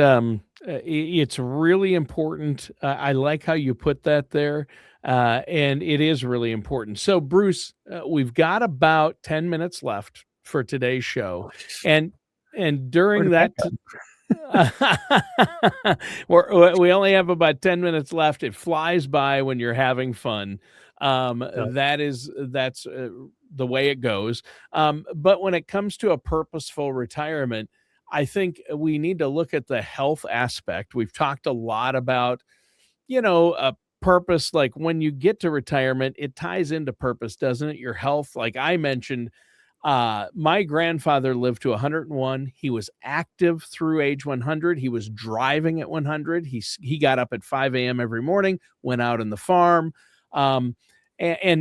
it's really important. I like how you put that there. And it is really important. So, Bruce, we've got about 10 minutes left for today's show. Oh, sh And Where during did that that go? we only have about 10 minutes left. It flies by when you're having fun. That's the way it goes. But when it comes to a purposeful retirement, I think we need to look at the health aspect. We've talked a lot about, a purpose. Like when you get to retirement, it ties into purpose, doesn't it? Your health, like I mentioned, my grandfather lived to 101. He was active through age 100. He was driving at 100. He got up at 5 a.m. every morning, went out on the farm. And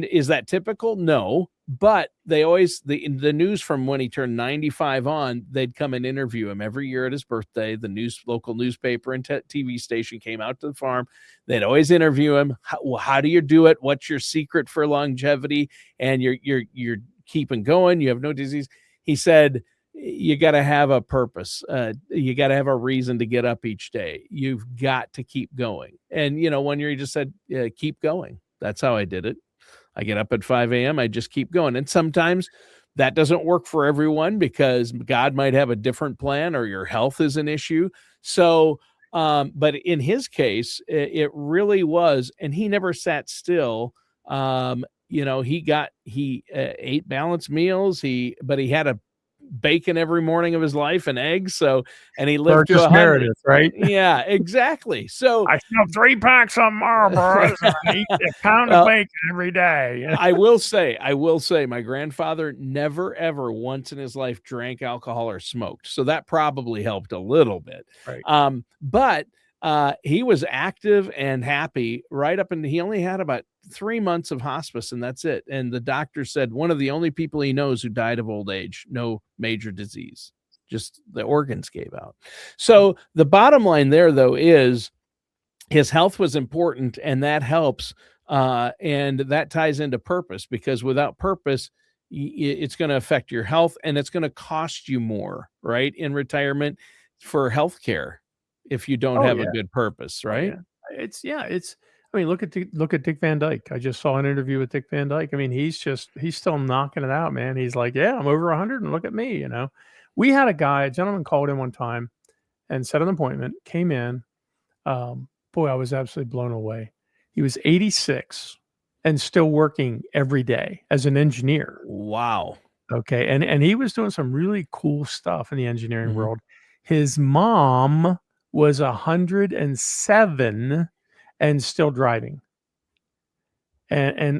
is that typical? No. But they always the news from when he turned 95 on, they'd come and interview him every year at his birthday. The local newspaper and TV station came out to the farm. They'd always interview him. How do you do it? What's your secret for longevity? And you're keeping going. You have no disease. He said, you got to have a purpose. You got to have a reason to get up each day. You've got to keep going. And, when you just said, keep going. That's how I did it. I get up at 5 a.m. I just keep going. And sometimes that doesn't work for everyone because God might have a different plan or your health is an issue. So, but in his case, it really was, and he never sat still. He ate balanced meals. But he had a bacon every morning of his life and eggs. So, and he lived to Burgess 100. Meredith, right? Yeah, exactly. So, I smoke 3 packs of Marlboros and I eat a pound of well, bacon every day. I will say my grandfather never, ever once in his life drank alcohol or smoked. So that probably helped a little bit. Right. But he was active and happy right up until he only had about 3 months of hospice, and that's it. And the doctor said one of the only people he knows who died of old age, no major disease, just the organs gave out. So the bottom line there, though, is his health was important, and that helps. And that ties into purpose, because without purpose, it's going to affect your health, and it's going to cost you more, right, in retirement for healthcare if you don't Oh, have a yeah. good purpose, Oh, right? yeah. I mean, look at Dick Van Dyke. I just saw an interview with Dick Van Dyke. I mean, he's still knocking it out, man. He's like, yeah, I'm over 100 and look at me. We had a gentleman called in one time and set an appointment, came in. Boy, I was absolutely blown away. He was 86 and still working every day as an engineer. Wow. Okay. And he was doing some really cool stuff in the engineering Mhm. world. His mom was 107 and still driving. And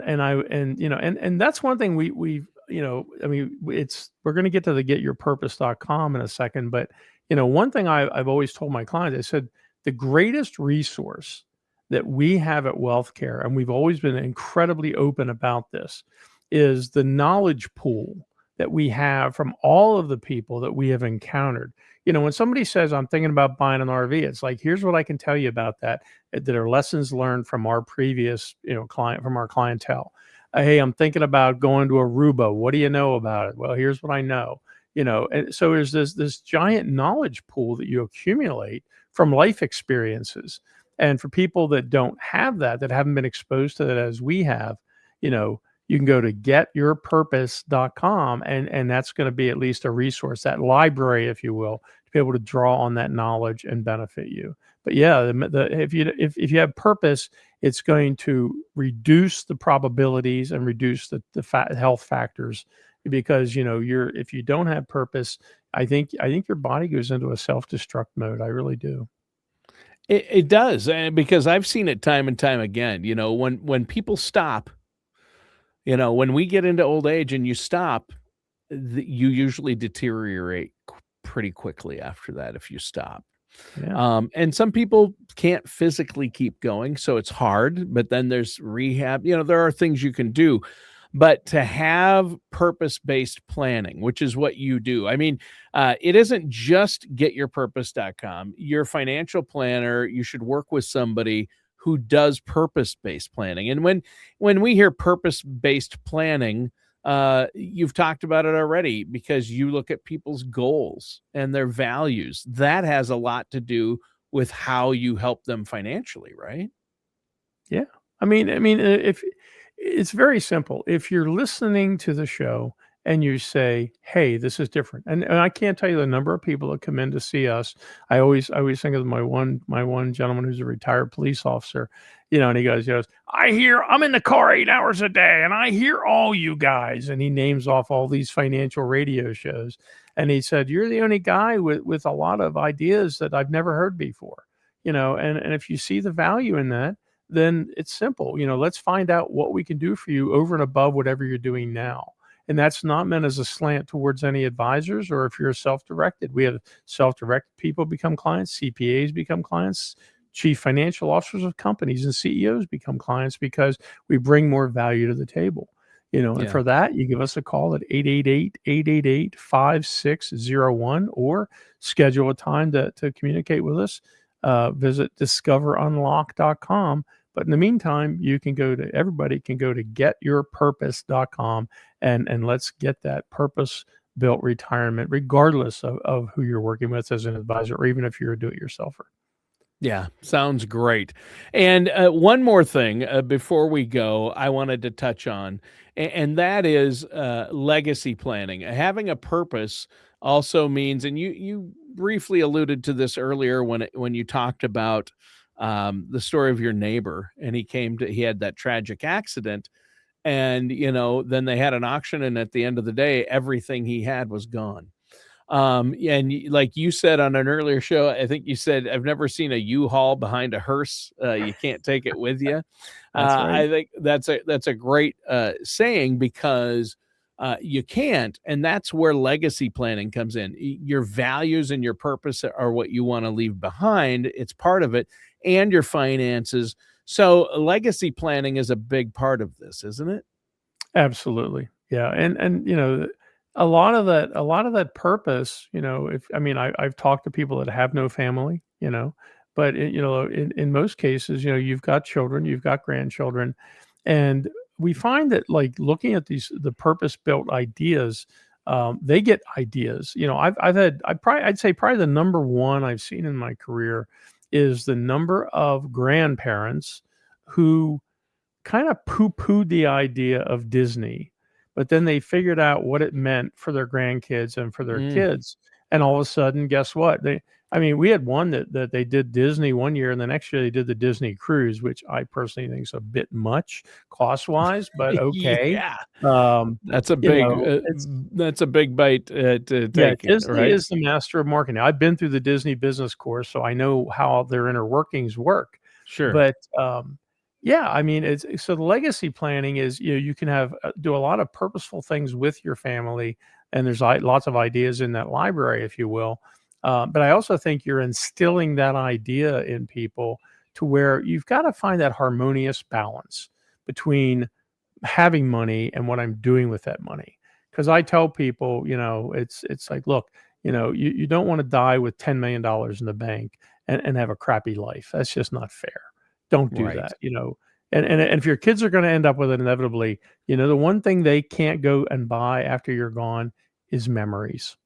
that's one thing we've, I mean, we're going to get to the getyourpurpose.com in a second, but one thing I've always told my clients, I said, the greatest resource that we have at WealthKare, and we've always been incredibly open about this, is the knowledge pool that we have from all of the people that we have encountered. When somebody says, I'm thinking about buying an RV, it's like, here's what I can tell you about that are lessons learned from our previous, from our clientele. Hey, I'm thinking about going to Aruba. What do you know about it? Well, here's what I know. And so there's this giant knowledge pool that you accumulate from life experiences. And for people that don't have that haven't been exposed to that as we have, you can go to getyourpurpose.com, and that's going to be at least a resource, that library, if you will, to be able to draw on that knowledge and benefit you. But yeah, if you have purpose, it's going to reduce the probabilities and reduce the health factors, because if you don't have purpose, I think your body goes into a self-destruct mode. I really do. It does, and because I've seen it time and time again. When people stop, when we get into old age and you stop, you usually deteriorate pretty quickly after that if you stop. Yeah. And some people can't physically keep going, so it's hard, but then there's rehab. There are things you can do, but to have purpose-based planning, which is what you do. I mean, it isn't just getyourpurpose.com. Your financial planner, you should work with somebody who does purpose-based planning. And when we hear purpose-based planning, you've talked about it already, because you look at people's goals and their values. That has a lot to do with how you help them financially, right? Yeah. If it's very simple. If you're listening to the show and you say, "Hey, this is different," and I can't tell you the number of people that come in to see us. I always think of my one gentleman who's a retired police officer, and he goes, "I hear I'm in the car 8 hours a day, and I hear all you guys," and he names off all these financial radio shows, and he said, "You're the only guy with a lot of ideas that I've never heard before," and if you see the value in that, then it's simple. Let's find out what we can do for you over and above whatever you're doing now. And that's not meant as a slant towards any advisors, or if you're self-directed. We have self-directed people become clients, CPAs become clients, chief financial officers of companies and CEOs become clients, because we bring more value to the table. And Yeah. for that, you give us a call at 888-888-5601, or schedule a time to communicate with us. Visit discoverunlock.com. But in the meantime, everybody can go to getyourpurpose.com, and let's get that purpose built retirement, regardless of who you're working with as an advisor, or even if you're a do-it-yourselfer. Yeah, sounds great. And one more thing before we go, I wanted to touch on, and that is legacy planning. Having a purpose also means, and you briefly alluded to this earlier when you talked about the story of your neighbor, and he had that tragic accident, and then they had an auction, and at the end of the day, everything he had was gone. And like you said on an earlier show, I think you said, I've never seen a U-Haul behind a hearse. You can't take it with you. That's right. I think that's a great saying, because you can't, and that's where legacy planning comes in. Your values and your purpose are what you want to leave behind. It's part of it, and your finances. So legacy planning is a big part of this, isn't it? Absolutely. Yeah. And a lot of that purpose, if I mean I've talked to people that have no family, but in most cases, you've got children, you've got grandchildren, and we find that, like, looking at the purpose built ideas, they get ideas. I'd say probably the number one I've seen in my career is the number of grandparents who kind of poo-pooed the idea of Disney, but then they figured out what it meant for their grandkids and for their Mm. kids, and all of a sudden, guess what? I mean, we had one that they did Disney one year, and the next year they did the Disney cruise, which I personally think is a bit much cost-wise, but okay. Yeah. Um, That's a big, it's that's a big bite to yeah, take in, Disney right? is the master of marketing. I've been through the Disney business course, so I know how their inner workings work. Sure. But, yeah, I mean, it's so the legacy planning is, you can have do a lot of purposeful things with your family, and there's lots of ideas in that library, if you will. But I also think you're instilling that idea in people to where you've got to find that harmonious balance between having money and what I'm doing with that money. Because I tell people, it's like, look, you don't want to die with $10 million in the bank and have a crappy life. That's just not fair. Don't do Right. that. And if your kids are going to end up with it inevitably, the one thing they can't go and buy after you're gone is memories.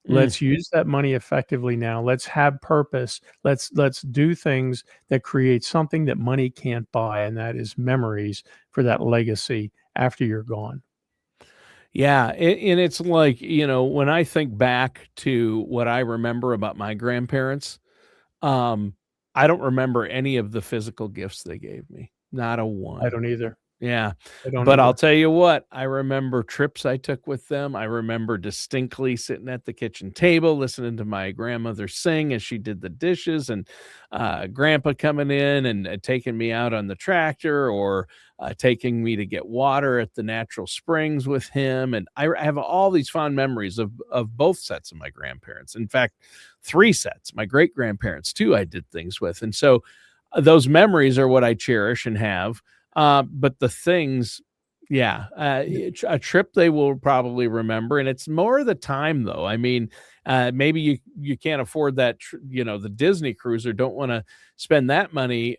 Mm. Let's use that money effectively now. Let's have purpose. Let's do things that create something that money can't buy, and that is memories for that legacy after you're gone. Yeah, and it's like, when I think back to what I remember about my grandparents, um, I don't remember any of the physical gifts they gave me, not a I one. don't either. Yeah, I don't but I'll either. tell you what, I remember trips I took with them. I remember distinctly sitting at the kitchen table, listening to my grandmother sing as she did the dishes, and grandpa coming in and taking me out on the tractor, or taking me to get water at the natural springs with him. And I have all these fond memories of both sets of my grandparents. In fact, three sets, my great grandparents too, I did things with. And so those memories are what I cherish and have. But the things, yeah, a trip they will probably remember, and it's more the time, though. I mean, maybe you can't afford that, the Disney cruise, or don't want to spend that money,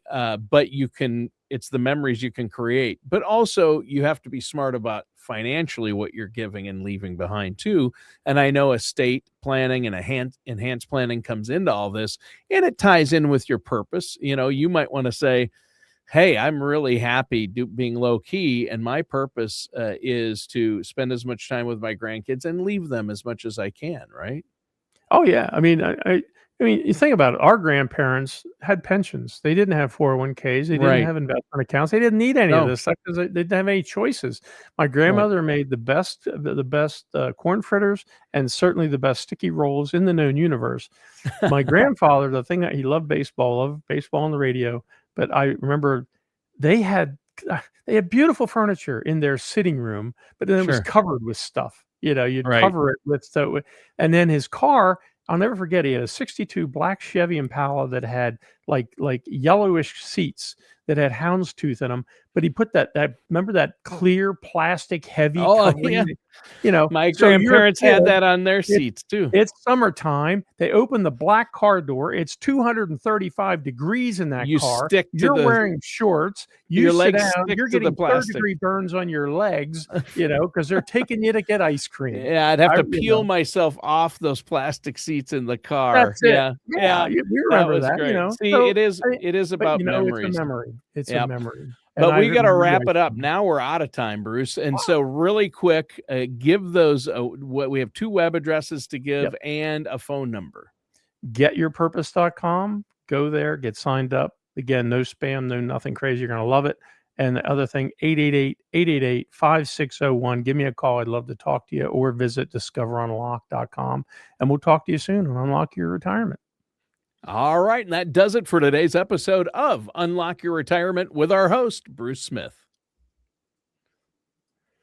but you can. It's the memories you can create, but also you have to be smart about financially what you're giving and leaving behind too. And I know estate planning and enhanced planning comes into all this, and it ties in with your purpose. You might want to say, hey, I'm really happy being low key, and my purpose is to spend as much time with my grandkids and leave them as much as I can, right? Oh yeah. I mean, you think about it. Our grandparents had pensions. They didn't have 401ks. They didn't Right. have investment accounts. They didn't need any of No. this stuff because they didn't have any choices. My Right. grandmother made the best corn fritters, and certainly the best sticky rolls in the known universe. My grandfather, the thing that he loved baseball on the radio, but I remember they had they had beautiful furniture in their sitting room, but then it was Sure. covered with stuff. You'd Right. cover it with so, and then his car, I'll never forget, he had a '62 black Chevy Impala that had like yellowish seats that had houndstooth in them, but he put that remember that clear plastic heavy Oh, yeah. covering, you know, My so you're a grandparents had kid, that on their it's seats too. it's summertime, they open the black car door, it's 235 degrees in that You car, stick to you're the wearing shorts, you your sit legs down, stick you're to the getting plastic. third-degree burns on your legs, you know, because 'cause they're taking you to get ice cream. Yeah, I'd have I to you peel know myself off those plastic seats in the car. That's it. Yeah, Yeah, yeah, we that remember was that, you great. know? See, So, I it is but, about you know, it's a memories. memory. It's a Yep. memory, and But I we gotta remember wrap ice it up. cream. Now we're out of time, Bruce. And so really quick, give those, what we have 2 web addresses to give Yep. and a phone number. Getyourpurpose.com, go there, get signed up. Again, no spam, no nothing crazy, you're gonna love it, and the other thing, 888-888-5601. Give me a call, I'd love to talk to you, or visit discoverunlock.com, and we'll talk to you soon and unlock your retirement. All right, and that does it for today's episode of Unlock Your Retirement with our host, Bruce Smith.